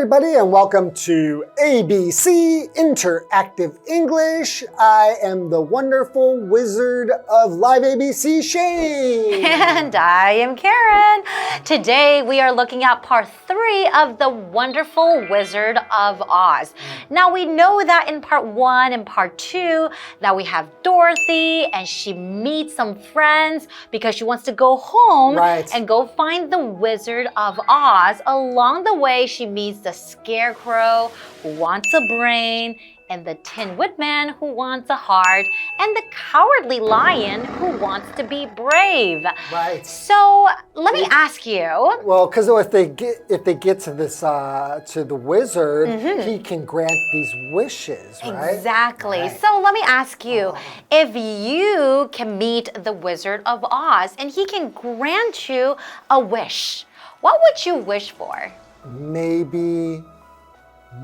everybody, and welcome to ABC Interactive English. I am the wonderful wizard of LIVEABC, Shane. And I am Karen. Today we are looking at part 3 of the wonderful Wizard of Oz. Now we know that in part 1 and part 2 that we have Dorothy and she meets some friends because she wants to go home and go find the Wizard of Oz. Along the way, she meets the Scarecrow who wants a brain, and the Tin Woodman who wants a heart, and the Cowardly Lion who wants to be brave. Right. So let me ask you. Well, because if they get to this to the wizard, he can grant these wishes, right? Exactly. Right. So let me ask you, if you can meet the Wizard of Oz and he can grant you a wish, what would you wish for? Maybe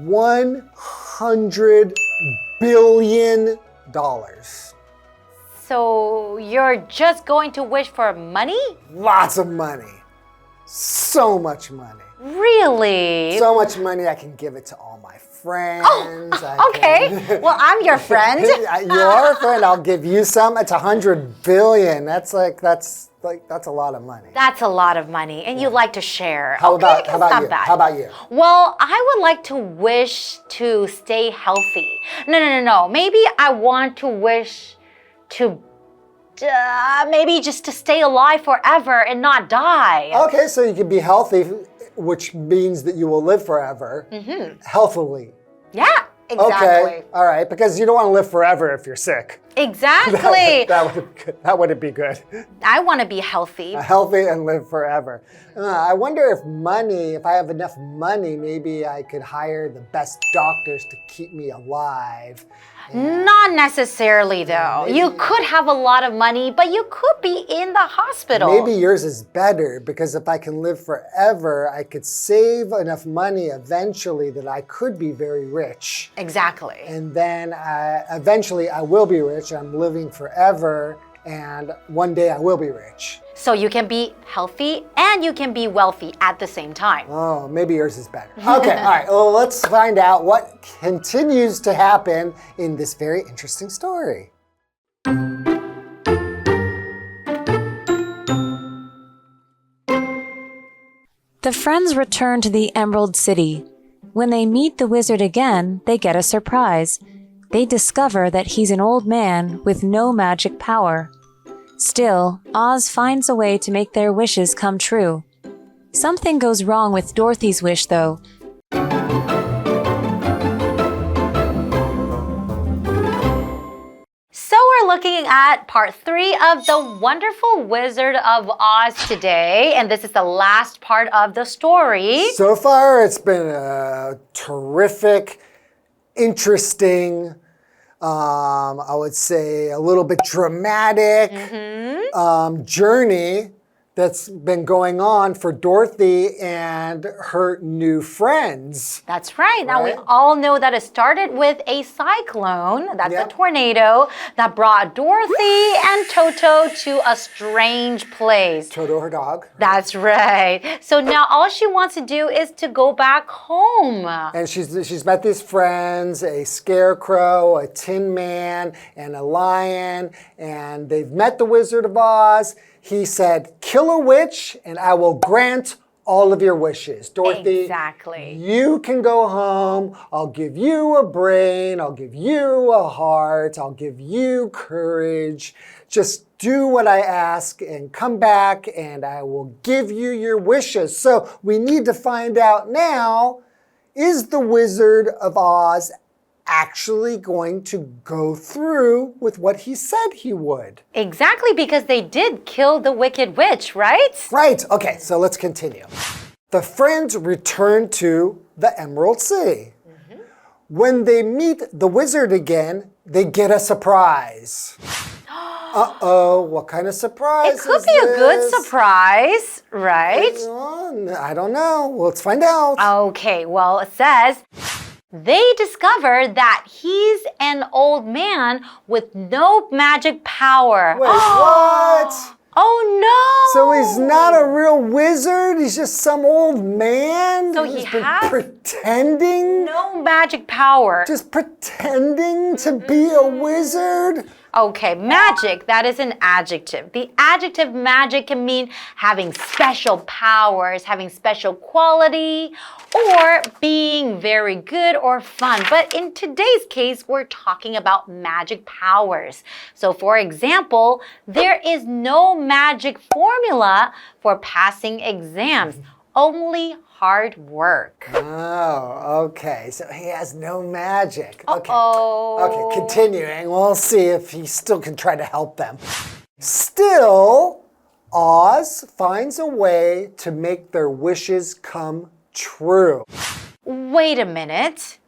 $100 billion. So you're just going to wish for money? Lots of money. So much money. Really? So much money I can give it to all my friends. Okay. Well, I'm your friend. You are a friend. I'll give you some. It's $100 billion. That's a lot of money. That's a lot of money, and you like to share. How about you? Bad. How about you? Well, I would like to wish to stay healthy. No. Maybe I want to wish to maybe just to stay alive forever and not die. Okay, so you can be healthy, which means that you will live forever, healthily. Yeah, exactly. Okay, all right, because you don't want to live forever if you're sick. Exactly. That wouldn't be good. I want to be healthy. Healthy and live forever. I wonder if I have enough money, maybe I could hire the best doctors to keep me alive. Not necessarily, though. Maybe. You could have a lot of money, but you could be in the hospital. Maybe yours is better, because if I can live forever, I could save enough money eventually that I could be very rich. Exactly. And then eventually I will be rich. I'm living forever, and one day I will be rich. So you can be healthy and you can be wealthy at the same time. Oh, maybe yours is better. Okay, all right. Well, let's find out what continues to happen in this very interesting story. The friends return to the Emerald City. When they meet the wizard again, they get a surprise. They discover that he's an old man with no magic power. Still, Oz finds a way to make their wishes come true. Something goes wrong with Dorothy's wish, though. So we're looking at part 3 of the wonderful Wizard of Oz today, and this is the last part of the story. So far, it's been a terrific, interesting, I would say a little bit dramatic journey that's been going on for Dorothy and her new friends. That's right. Now we all know that it started with a cyclone, that's a tornado, that brought Dorothy and Toto to a strange place. Toto, her dog. That's right. So now all she wants to do is to go back home. And she's met these friends, a scarecrow, a tin man, and a lion, and they've met the Wizard of Oz. He said, kill a witch and I will grant all of your wishes. Dorothy, exactly. You can go home. I'll give you a brain. I'll give you a heart. I'll give you courage. Just do what I ask and come back and I will give you your wishes. So we need to find out now, is the Wizard of Oz actually going to go through with what he said he would? Exactly, because they did kill the Wicked Witch, right? Right. Okay, so let's continue. The friends return to the Emerald City. When they meet the wizard again, they get a surprise. Uh-oh, what kind of surprise is this? It could be a good surprise, right? I don't know. Let's find out. Okay, well, it says, they discover that he's an old man with no magic power. Wait, what? Oh So he's not a real wizard? He's just some old man So who's he been has pretending? no magic power. Just pretending to be a wizard? Okay, magic, that is an adjective. The adjective magic can mean having special powers, having special quality, or being very good or fun. But in today's case, we're talking about magic powers. So for example, there is no magic formula for passing exams, only hard work. Oh, okay. So he has no magic. Okay. Uh-oh. Okay, continuing. We'll see if he still can try to help them. Still, Oz finds a way to make their wishes come true. Wait a minute.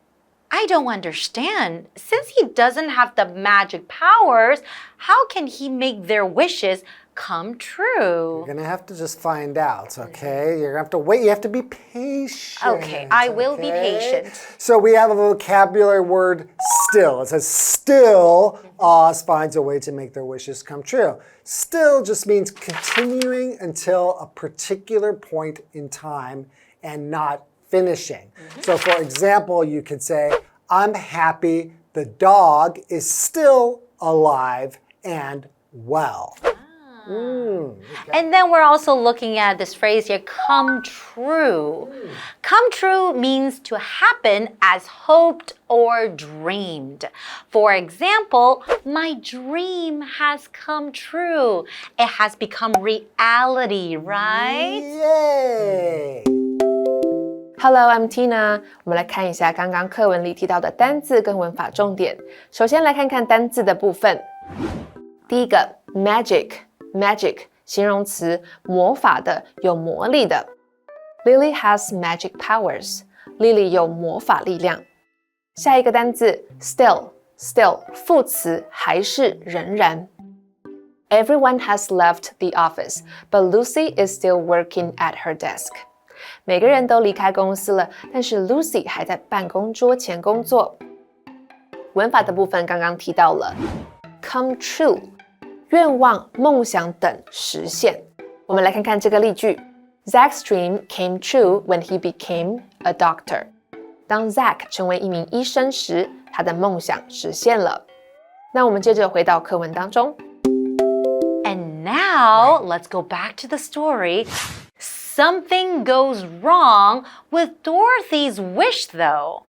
I don't understand. Since he doesn't have the magic powers, how can he make their wishes come true? You're gonna have to just find out, okay? You're gonna have to wait. You have to be patient. Okay, I will be patient. So we have a vocabulary word still. It says still Oz finds a way to make their wishes come true. Still just means continuing until a particular point in time and not finishing. So for example, you could say, I'm happy the dog is still alive and well. And then we're also looking at this phrase here, come true. Come true means to happen as hoped or dreamed. For example, my dream has come true. It has become reality, right? Yay! Hello, I'm Tina. 我们来看一下刚刚课文里提到的单字跟文法重点。首先来看看单字的部分。第一个 magic 形容词，魔法的，有魔力的。Lily has magic powers. Lily 有魔法力量。下一个单字 still 副词，还是，仍然。Everyone has left the office, but Lucy is still working at her desk. 每个人都离开公司了，但是 Lucy 还在办公桌前工作。文法的部分刚刚提到了 come true 愿望、梦想等实现。我们来看看这个例句 Zach's dream came true when he became a doctor. 当 Zach 成为一名医生时，他的梦想实现了。那我们接着回到课文当中。And now, let's go back to the story. Something goes wrong with Dorothy's wish, though.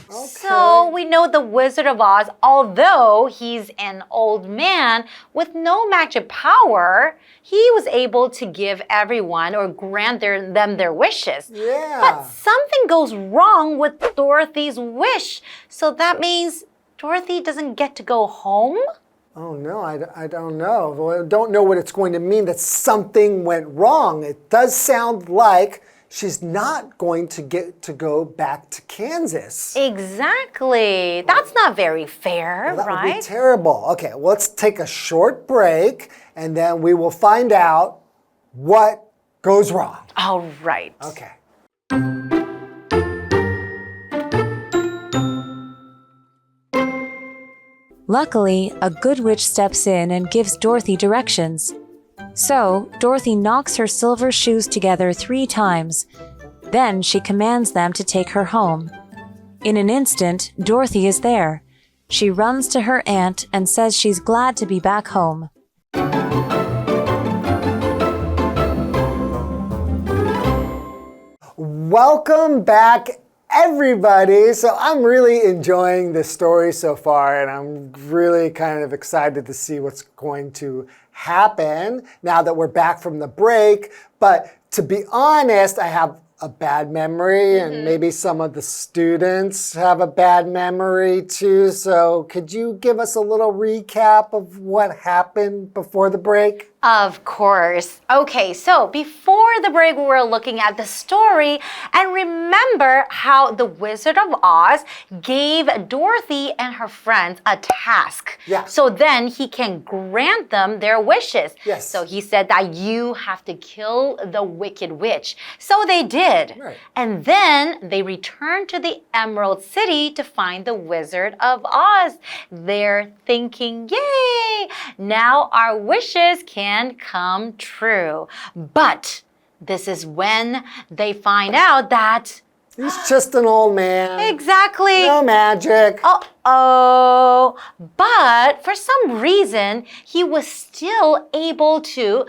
Okay. So we know the Wizard of Oz, although he's an old man with no magic power, he was able to give everyone or grant them their wishes. Yeah. But something goes wrong with Dorothy's wish. So that means Dorothy doesn't get to go home? Oh, no, I don't know. Well, I don't know what it's going to mean that something went wrong. It does sound like she's not going to get to go back to Kansas. Exactly. That's not very fair, That right? would be terrible. Okay, let's take a short break and then we will find out what goes wrong. All right. Okay. Luckily, a good witch steps in and gives Dorothy directions. So, Dorothy knocks her silver shoes together 3 times. Then she commands them to take her home. In an instant, Dorothy is there. She runs to her aunt and says she's glad to be back home. Welcome back, everybody. So I'm really enjoying this story so far, and I'm really kind of excited to see what's going to happen now that we're back from the break. But to be honest, I have a bad memory, and maybe some of the students have a bad memory too. So could you give us a little recap of what happened before the break? Of course. Okay, so before the break, we were looking at the story and remember how the Wizard of Oz gave Dorothy and her friends a task. Yeah. So then he can grant them their wishes. Yes. So he said that you have to kill the wicked witch. So they did. Right. And then they returned to the Emerald City to find the Wizard of Oz. They're thinking, yay! Now our wishes can can come true. But this is when they find out that He's just an old man. exactly. No magic. Uh-oh. But for some reason, he was still able to,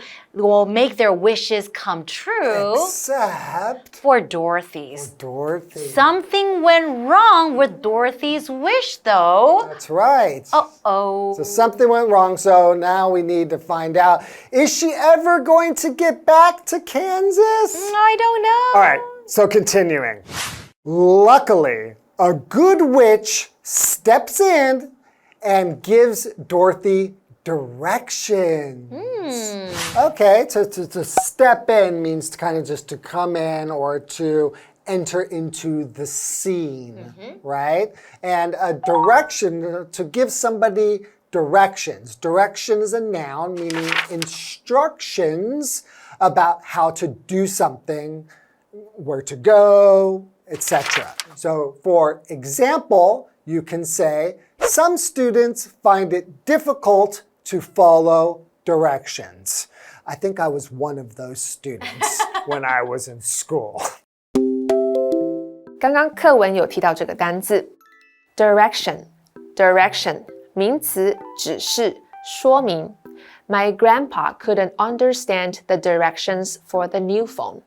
make their wishes come true. Except For Dorothy's. Dorothy. Something went wrong with Dorothy's wish, though. That's right. Uh-oh. So something went wrong, so now we need to find out. Is she ever going to get back to Kansas? I don't know. All right, so continuing. Luckily, a good witch steps in and gives Dorothy directions. Okay, to step in means to kind of just to come in or to enter into the scene, right? And a direction, to give somebody directions. Direction is a noun, meaning instructions about how to do something, where to go, etc. So, for example, you can say, some students find it difficult to follow directions. I think I was one of those students when I was in school. 刚刚课文有提到这个单字 direction 名词指示说明 My grandpa couldn't understand the directions for the new phone.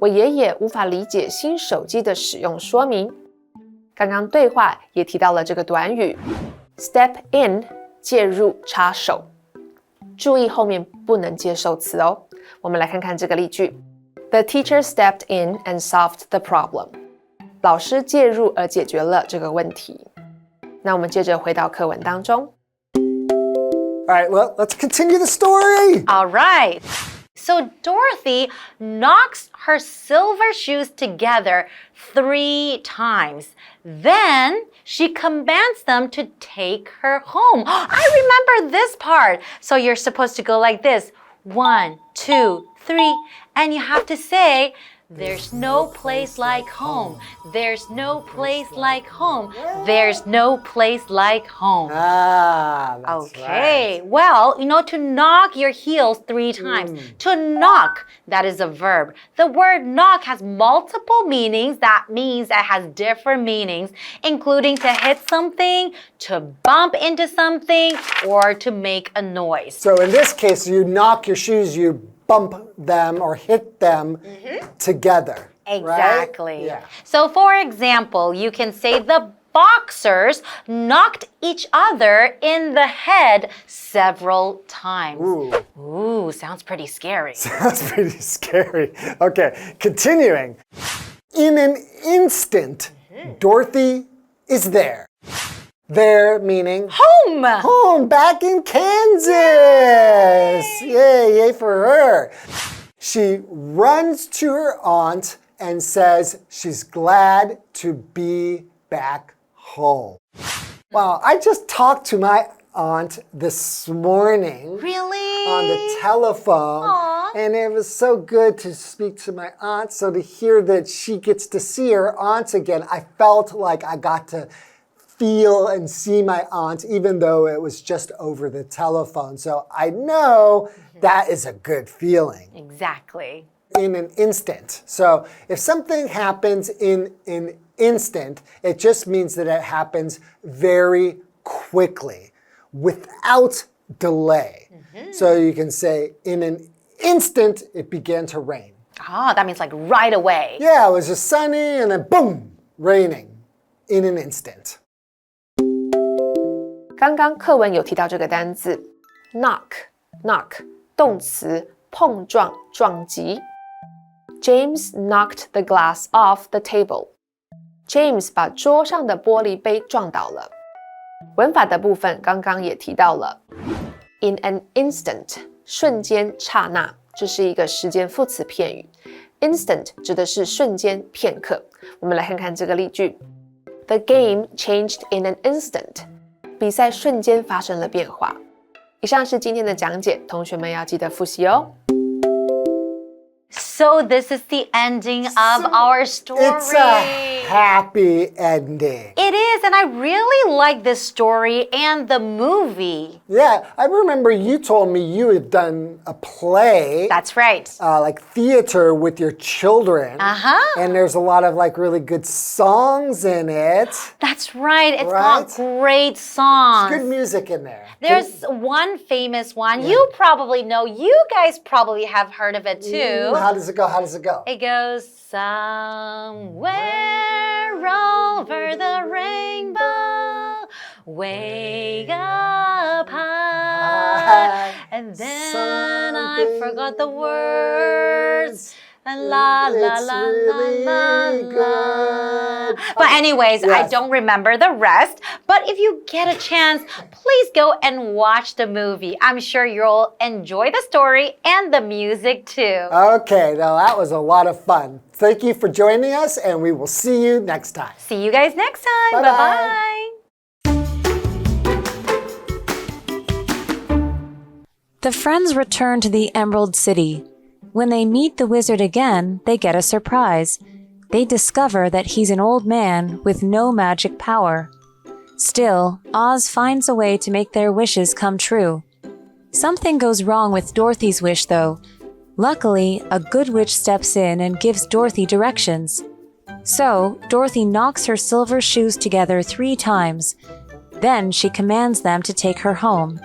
我爷爷无法理解新手机的使用说明。刚刚对话也提到了这个短语 step in 介入插手，注意后面不能接受词哦。我们来看看这个例句 The teacher stepped in and solved the problem. 老师介入而解决了这个问题。那我们接着回到课文当中。All right, well, let's continue the story. All right. So Dorothy knocks her silver shoes together 3 times. Then she commands them to take her home. I remember this part. So you're supposed to go like this. 1, 2, 3. And you have to say, there's no place like home. There's no place like home. There's no place like home. Ah, that's Okay, right. well, to knock your heels 3 times. To knock, that is a verb. The word knock has multiple meanings. That means it has different meanings, including to hit something, to bump into something, or to make a noise. So in this case, you knock your shoes, you bump them or hit them together. Exactly. Right? Yeah. So for example, you can say the boxers knocked each other in the head several times. Ooh, sounds pretty scary. That's pretty scary. Okay, continuing. In an instant, Dorothy is there. There meaning Home! home, back in Kansas. Yay for her. She runs to her aunt and says she's glad to be back home. Wow, I just talked to my aunt this morning. Really? On the telephone. Aw. And it was so good to speak to my aunt. So to hear that she gets to see her aunt again, I felt like I got to feel and see my aunt, even though it was just over the telephone. So I know that is a good feeling. Exactly. In an instant. So if something happens in an instant, it just means that it happens very quickly, without delay. So you can say, in an instant, it began to rain. Oh, that means like right away. Yeah, it was just sunny and then boom, raining in an instant. 刚刚课文有提到这个单字 knock 动词碰撞撞击 James knocked the glass off the table. James 把桌上的玻璃杯撞倒了。文法的部分刚刚也提到了 in an instant 瞬间刹那，这是一个时间副词片语。Instant 指的是瞬间片刻。我们来看看这个例句 The game changed in an instant. 比赛瞬间发生了变化。以上是今天的讲解，同学们要记得复习哦。So this is the ending of our story. It's a happy ending. It is, and I really like this story and the movie. Yeah, I remember you told me you had done a play. That's right. Like theater with your children. And there's a lot of like really good songs in it. That's right. It's got great songs. Good music in there. There's one famous one. You probably know. You guys probably have heard of it too. How does it go? How does it go? It goes somewhere over the rainbow, way up high. And then I forgot the words. And la la la really la la good. But anyways, I don't remember the rest. But if you get a chance, please go and watch the movie. I'm sure you'll enjoy the story and the music too. Okay, now that was a lot of fun. Thank you for joining us, and we will see you next time. See you guys next time. Bye-bye. The friends return to the Emerald City. When they meet the wizard again, they get a surprise. They discover that he's an old man with no magic power. Still, Oz finds a way to make their wishes come true. Something goes wrong with Dorothy's wish, though. Luckily, a good witch steps in and gives Dorothy directions. So, Dorothy knocks her silver shoes together 3 times. Then she commands them to take her home.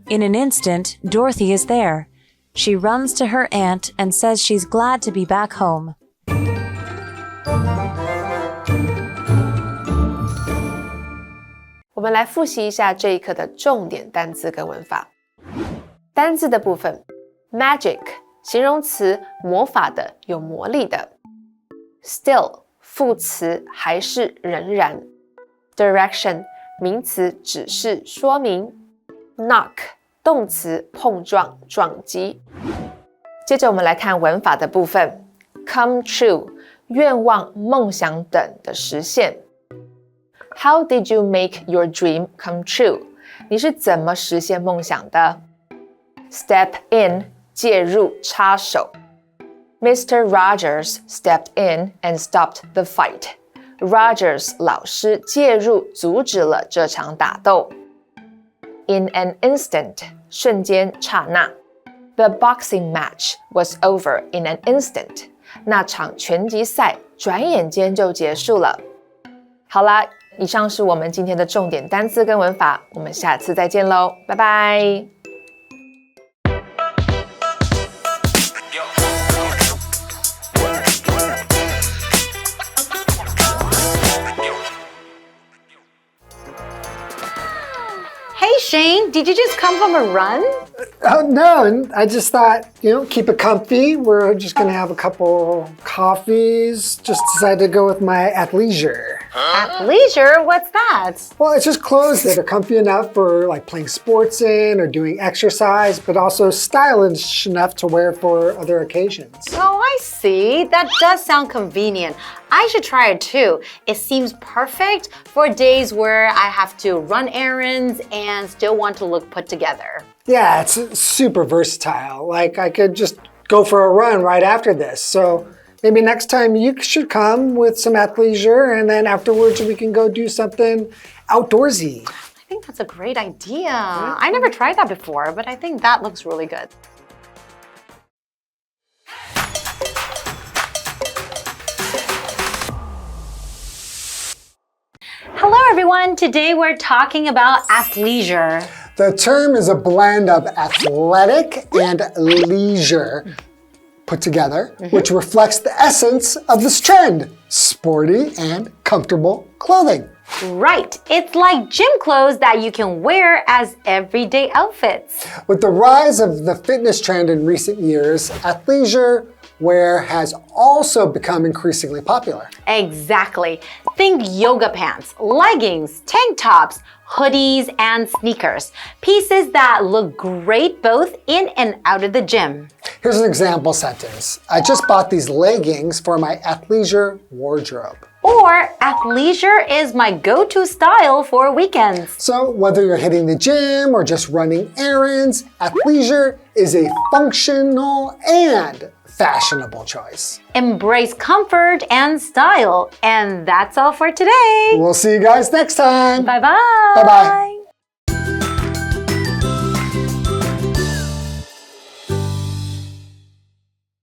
In an instant, Dorothy is there. She runs to her aunt and says she's glad to be back home. 我们来复习一下这一课的重点单字跟文法。单字的部分 ，magic 形容词，魔法的，有魔力的。Still 副词，还是仍然。Direction 名词，指示说明。Knock动词，碰撞撞击。接着我们来看文法的部分 ，come true 愿望、梦想等的实现。How did you make your dream come true? 你是怎么实现梦想的 ？Step in 介入插手。Mr. Rogers stepped in and stopped the fight. Rogers 老师介入阻止了这场打斗。In an instant 瞬间刹那。The boxing match was over in an instant. 那场拳击赛转眼间就结束了。好啦，以上是我们今天的重点单词跟文法，我们下次再见喽，拜拜。Hey Shane, did you just come from a run? Oh, no, I just thought, keep it comfy. We're just going to have a couple coffees. Just decided to go with my athleisure. Athleisure? What's that? Well, it's just clothes that are comfy enough for like playing sports in or doing exercise, but also stylish enough to wear for other occasions. Oh, I see. That does sound convenient. I should try it too. It seems perfect for days where I have to run errands and still want to look put together. Yeah, it's super versatile. Like I could just go for a run right after this. So maybe next time you should come with some athleisure and then afterwards we can go do something outdoorsy. I think that's a great idea. Yeah. I never tried that before, but I think that looks really good. Hello everyone, today we're talking about athleisure. The term is a blend of athletic and leisure put together, which reflects the essence of this trend, sporty and comfortable clothing. Right, it's like gym clothes that you can wear as everyday outfits. With the rise of the fitness trend in recent years, athleisure wear has also become increasingly popular. Exactly. Think yoga pants, leggings, tank tops, hoodies, and sneakers. Pieces that look great both in and out of the gym. Here's an example sentence. I just bought these leggings for my athleisure wardrobe. Or athleisure is my go-to style for weekends. So whether you're hitting the gym or just running errands, athleisure is a functional and fashionable choice. Embrace comfort and style. And that's all for today. We'll see you guys next time. Bye-bye. Bye-bye.